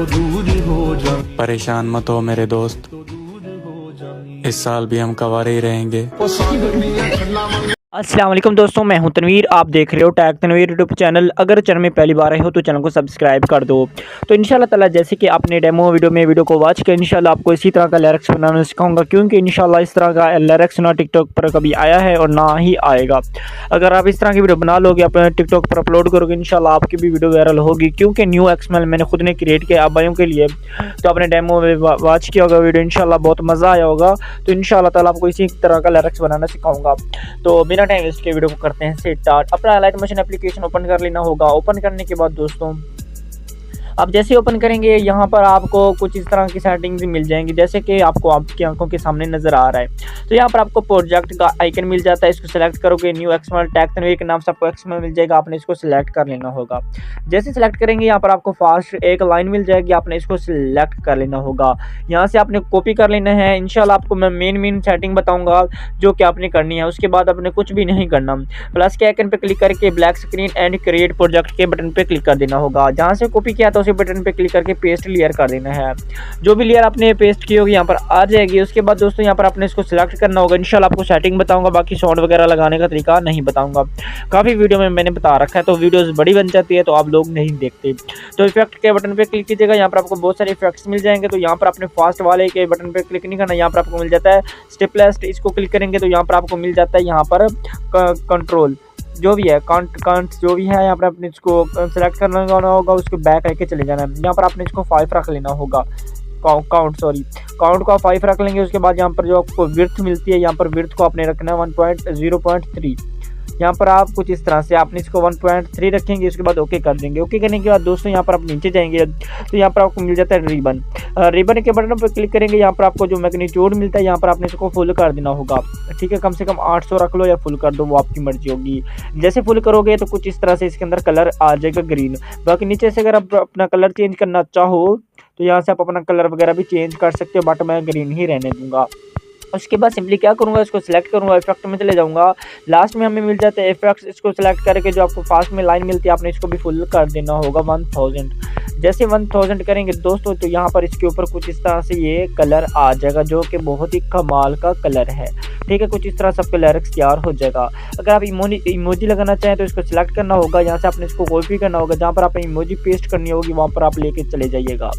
तो दूर हो जाए। परेशान मत हो मेरे दोस्त, इस साल भी हम कवारे ही रहेंगे। अस्सलाम वालेकुम दोस्तों, मैं हूं तनवीर। आप देख रहे हो टैग तनवीर यूट्यूब चैनल। अगर चैनल में पहली बार आए हो तो चैनल को सब्सक्राइब कर दो। तो इंशाल्लाह ताला जैसे कि आपने डेमो वीडियो को वॉच किया, इंशाल्लाह आपको इसी तरह का लिरिक्स बनाना सिखाऊंगा, क्योंकि इंशाल्लाह इस तरह का लिरिक्स ना टिकटॉक पर कभी आया है और ना ही आएगा। अगर आप इस तरह की वीडियो बना लोगे, अपने टिकटॉक पर अपलोड करोगे, इंशाल्लाह आपकी भी वीडियो वायरल होगी, क्योंकि न्यू XML मैंने खुद ने क्रिएट किया आप भाइयों के लिए। तो आपने डेमो में वॉच किया होगा वीडियो, इंशाल्लाह बहुत मज़ा आया होगा। तो इंशाल्लाह ताला आपको इसी तरह का लिरिक्स बनाना सिखाऊंगा। तो बिना टाइम वेस्ट के वीडियो को करते हैं स्टार्ट। अपना लाइट मोशन एप्लीकेशन ओपन कर लेना होगा। ओपन करने के बाद दोस्तों अब जैसे ओपन करेंगे, यहाँ पर आपको कुछ इस तरह की सेटिंग्स मिल जाएंगी, जैसे कि आपको आपकी आंखों के सामने नज़र आ रहा है। तो यहाँ पर आपको प्रोजेक्ट का आइकन मिल जाता है, इसको सेलेक्ट करोगे, न्यू XML टैग तनवीर के नाम से आपको XML मिल जाएगा, आपने इसको सिलेक्ट कर लेना होगा। जैसे सिलेक्ट करेंगे, यहाँ पर आपको फास्ट एक लाइन मिल जाएगी, आपने इसको सिलेक्ट कर लेना होगा। यहाँ से आपने कॉपी कर लेना है। इंशाल्लाह आपको मैं मेन सेटिंग बताऊँगा जो कि आपने करनी है, उसके बाद आपने कुछ भी नहीं करना। प्लस के आइकन पर क्लिक करके black screen and create project के बटन पर क्लिक कर देना होगा। जहाँ से कॉपी किया तो उसी बटन पे क्लिक करके पेस्ट लेयर कर देना है। जो भी लेयर आपने पेस्ट की होगी यहाँ पर आ जाएगी। उसके बाद दोस्तों यहाँ पर आपने इसको सिलेक्ट करना होगा। इंशाल्लाह आपको सेटिंग बताऊंगा, बाकी साउंड वगैरह लगाने का तरीका नहीं बताऊंगा, काफ़ी वीडियो में मैंने बता रखा है, तो वीडियोस बड़ी बन जाती है तो आप लोग नहीं देखते। तो इफेक्ट के बटन पे क्लिक कीजिएगा, यहाँ पर आपको बहुत सारे इफेक्ट्स मिल जाएंगे। तो यहाँ पर आपने फास्ट वाले के बटन पे क्लिक नहीं करना, यहाँ पर आपको मिल जाता है स्टेपलेस, इसको क्लिक करेंगे तो यहाँ पर आपको मिल जाता है यहाँ पर कंट्रोल जो भी है कांट जो भी है, यहाँ पर आपने इसको सेलेक्ट करना होगा, उसको बैक करके चले जाना है। यहाँ पर आपने इसको 5 रख लेना होगा, काउंट को 5 रख लेंगे। उसके बाद यहाँ पर जो आपको विड्थ मिलती है, यहाँ पर विड्थ को आपने रखना है 1.0.3। यहाँ पर आप कुछ इस तरह से आपने इसको 1.3 रखेंगे। उसके बाद ओके कर देंगे। ओके करने के बाद दोस्तों यहाँ पर आप नीचे जाएंगे तो यहाँ पर आपको मिल जाता है रिबन के बटन पर क्लिक करेंगे। यहाँ पर आपको जो मैग्नीट्यूड मिलता है, यहाँ पर आपने इसको फुल कर देना होगा, ठीक है। कम से कम 800 रख लो या फुल कर दो, वो आपकी मर्जी होगी। जैसे फुल करोगे तो कुछ इस तरह से इसके अंदर कलर आ जाएगा ग्रीन। बाकी नीचे से अगर आप अपना कलर चेंज करना चाहो तो यहाँ से आप अपना कलर वगैरह भी चेंज कर सकते हो, बट मैं ग्रीन ही रहने दूंगा। उसके बाद सिंपली क्या करूँगा, इसको सिलेक्ट करूँगा, इफेक्ट में चले जाऊँगा। लास्ट में हमें मिल जाता है इफेक्ट्स, इसको सिलेक्ट करके जो आपको फास्ट में लाइन मिलती है आपने इसको भी फुल कर देना होगा 1000। जैसे 1000 करेंगे दोस्तों तो यहाँ पर इसके ऊपर कुछ इस तरह से ये कलर आ जाएगा, जो कि बहुत ही कमाल का कलर है, ठीक है। कुछ इस तरह सबके लिरिक्स तैयार हो जाएगा। अगर आप इमोजी लगाना चाहें तो इसको सिलेक्ट करना होगा, यहाँ से आपने इसको कॉपी करना होगा, जहाँ पर आपने इमोजी पेस्ट करनी होगी वहाँ पर आप लेके चले जाइएगा,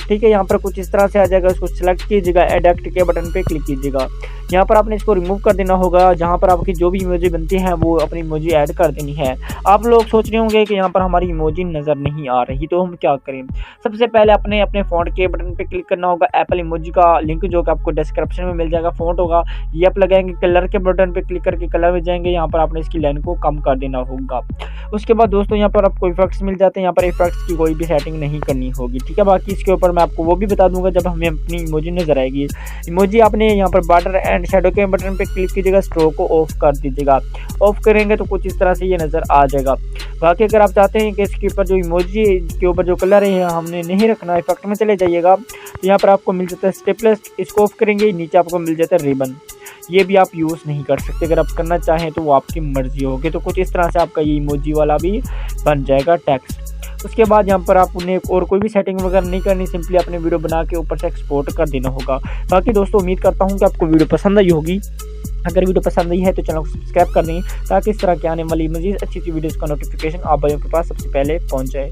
ठीक है। यहाँ पर कुछ इस तरह से आ जाएगा, इसको सिलेक्ट कीजिएगा, एडिट के बटन पे क्लिक कीजिएगा। यहाँ पर आपने इसको रिमूव कर देना होगा। जहाँ पर आपकी जो भी इमोजी बनती है वो अपनी इमोजी ऐड कर देनी है। आप लोग सोच रहे होंगे कि यहाँ पर हमारी इमोजी नज़र नहीं आ रही, तो हम क्या करें। सबसे पहले अपने फ़ॉन्ट के बटन पे क्लिक करना होगा। एप्पल इमोजी का लिंक जो कि आपको डिस्क्रिप्शन में मिल जाएगा, फ़ॉन्ट होगा, ये आप लगाएंगे। कलर के बटन पे क्लिक करके कलर में जाएंगे, यहाँ पर आपने इसकी लाइन को कम कर देना होगा। उसके बाद दोस्तों यहाँ पर आपको इफेक्ट्स मिल जाते हैं, यहाँ पर इफेक्ट्स की कोई भी सेटिंग नहीं करनी होगी, ठीक है। बाकी इसके ऊपर मैं आपको वो भी बता दूंगा जब हमें अपनी इमोजी नजर आएगी। इमोजी आपने यहाँ पर बॉर्डर एंड शैडो के बटन पे क्लिक कीजिएगा, स्ट्रोक को ऑफ कर दीजिएगा। ऑफ करेंगे तो कुछ इस तरह से ये नज़र आ जाएगा। बाकी अगर आप चाहते हैं कि इसके ऊपर जो इमोजी के ऊपर जो कलर है हमने नहीं रखना, इफेक्ट में चले जाइएगा तो यहाँ पर आपको मिल जाता है स्टेपलेस, इसको ऑफ करेंगे, नीचे आपको मिल जाता है रिबन, ये भी आप यूज़ नहीं कर सकते। अगर आप करना चाहें तो वो आपकी मर्जी होगी। तो कुछ इस तरह से आपका ये इमोजी वाला भी बन जाएगा टेक्स्ट। उसके बाद यहाँ पर आप उन्हें और कोई भी सेटिंग वगैरह नहीं करनी, सिंपली अपने वीडियो बना के ऊपर से एक्सपोर्ट कर देना होगा। बाकी दोस्तों उम्मीद करता हूँ कि आपको वीडियो पसंद आई होगी। अगर वीडियो पसंद आई है तो चैनल को सब्सक्राइब कर दें, ताकि इस तरह के आने वाली मज़ीद अच्छी वीडियोज़ का नोटिफिकेशन आप भाइयों के पास सबसे पहले पहुँच जाए।